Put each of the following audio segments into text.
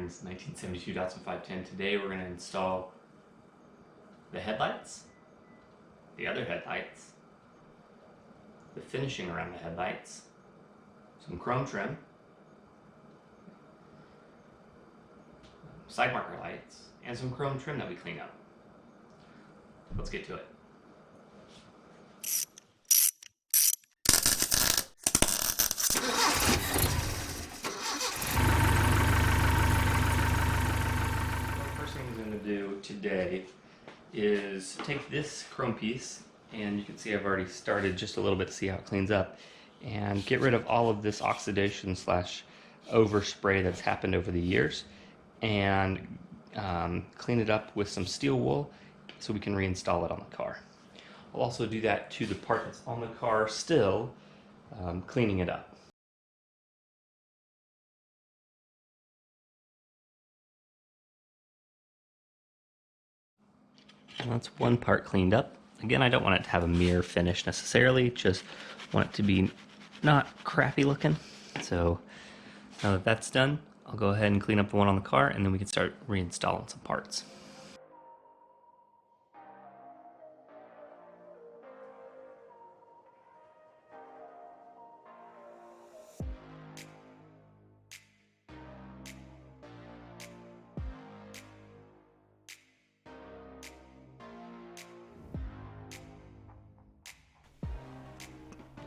Aaron's 1972 Datsun 510. Today we're going to install the headlights, the other headlights, the finishing around the headlights, some chrome trim, side marker lights, and some chrome trim that we clean up. Let's get to it. Do today is take this chrome piece, and you can see I've already started just a little bit to see how it cleans up, and get rid of all of this oxidation slash overspray that's happened over the years, and clean it up with some steel wool so we can reinstall it on the car. I'll also do that to the part that's on the car still, cleaning it up. And that's one part cleaned up. Again, I don't want it to have a mirror finish necessarily, just want it to be not crappy looking. So now that that's done, I'll go ahead and clean up the one on the car, and then we can start reinstalling some parts.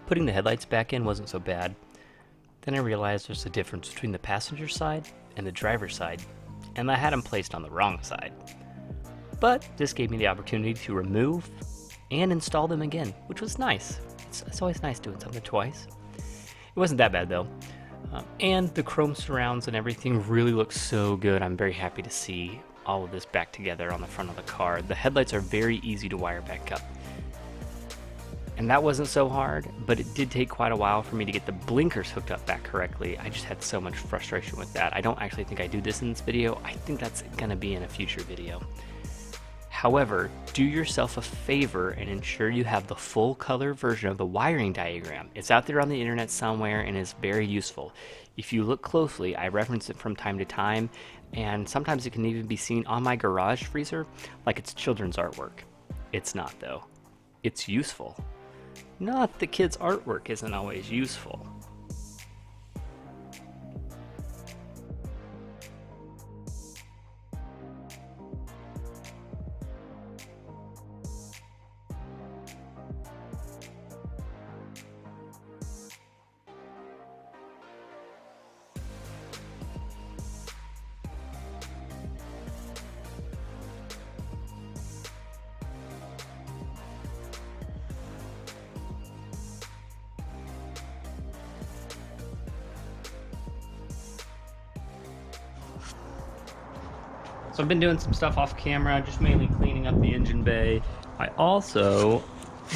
Putting the headlights back in wasn't so bad. Then I realized there's a difference between the passenger side and the driver's side, and I had them placed on the wrong side. But this gave me the opportunity to remove and install them again, which was nice. It's always nice doing something twice. It wasn't that bad though. And the chrome surrounds and everything really looks so good. I'm very happy to see all of this back together on the front of the car. The headlights are very easy to wire back up. And that wasn't so hard, but it did take quite a while for me to get the blinkers hooked up back correctly. I just had so much frustration with that. I don't actually think I do this in this video. I think that's gonna be in a future video. However, do yourself a favor and ensure you have the full color version of the wiring diagram. It's out there on the internet somewhere and is very useful. If you look closely, I reference it from time to time, and sometimes it can even be seen on my garage freezer like it's children's artwork. It's not though. It's useful. Not that kids' artwork isn't always useful. So I've been doing some stuff off camera, just mainly cleaning up the engine bay. I also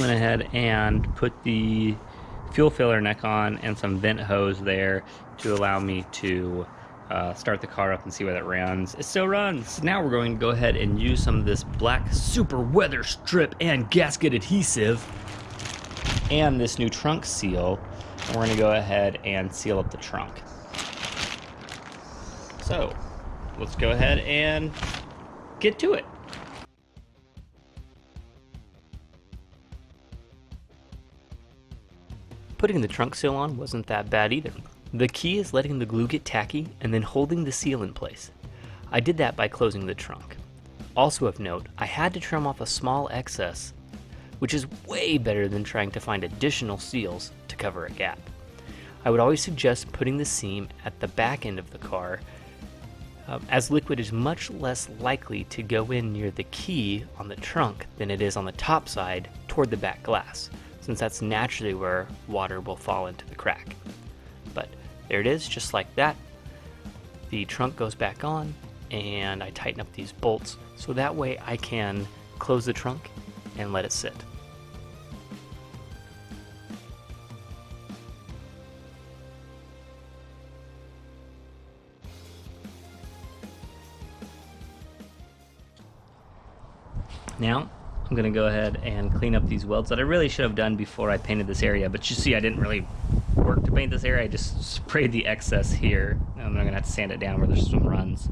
went ahead and put the fuel filler neck on and some vent hose there to allow me to start the car up and see whether it runs. It still runs. Now we're going to go ahead and use some of this black super weather strip and gasket adhesive and this new trunk seal. And we're going to go ahead and seal up the trunk. So let's go ahead and get to it. Putting the trunk seal on wasn't that bad either. The key is letting the glue get tacky and then holding the seal in place. I did that by closing the trunk. Also of note, I had to trim off a small excess, which is way better than trying to find additional seals to cover a gap. I would always suggest putting the seam at the back end of the car, as liquid is much less likely to go in near the key on the trunk than it is on the top side toward the back glass, since that's naturally where water will fall into the crack. But there it is, just like that. The trunk goes back on, and I tighten up these bolts so that way I can close the trunk and let it sit. Now, I'm going to go ahead and clean up these welds that I really should have done before I painted this area, but you see I didn't really work to paint this area. I just sprayed the excess here, and I'm gonna have to sand it down where there's some runs.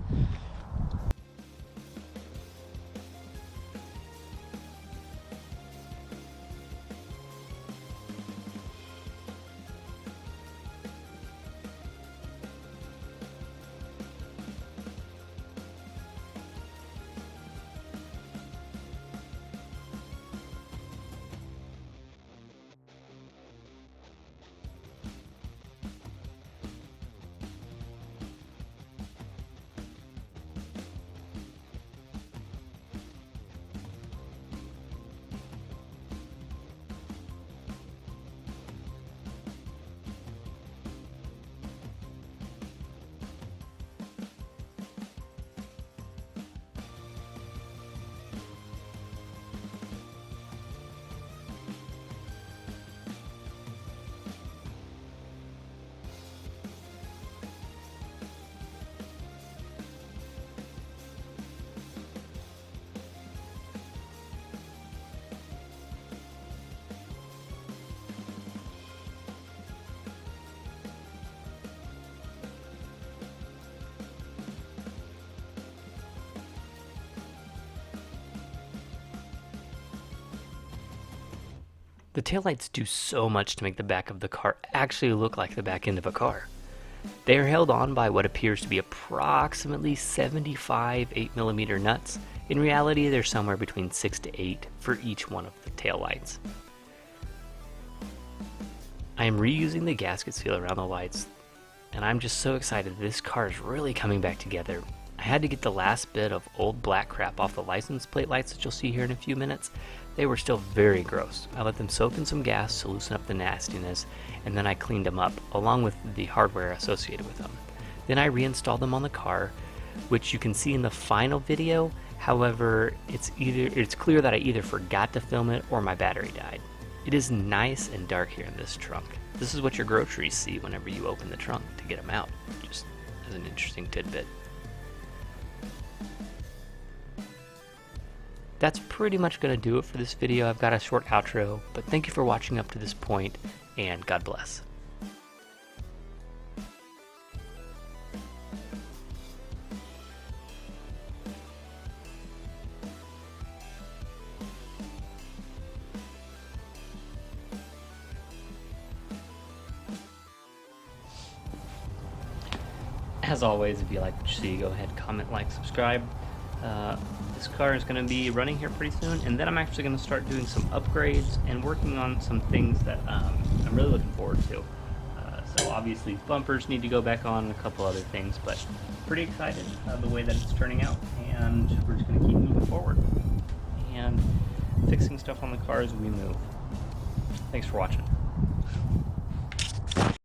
The taillights do so much to make the back of the car actually look like the back end of a car. They are held on by what appears to be approximately 75 8mm nuts. In reality, they're somewhere between 6 to 8 for each one of the taillights. I am reusing the gasket seal around the lights, and I'm just so excited that this car is really coming back together. I had to get the last bit of old black crap off the license plate lights that you'll see here in a few minutes. They were still very gross. I let them soak in some gas to loosen up the nastiness, and then I cleaned them up, along with the hardware associated with them. Then I reinstalled them on the car, which you can see in the final video. However, it's clear that I either forgot to film it or my battery died. It is nice and dark here in this trunk. This is what your groceries see whenever you open the trunk to get them out, just as an interesting tidbit. That's pretty much going to do it for this video. I've got a short outro, but thank you for watching up to this point, and God bless. As always, if you like what you see, go ahead, comment, like, subscribe. This car is going to be running here pretty soon, and then I'm actually going to start doing some upgrades and working on some things that I'm really looking forward to. So obviously bumpers need to go back on and a couple other things, but pretty excited the way that it's turning out, and we're just going to keep moving forward and fixing stuff on the car as we move. Thanks for watching.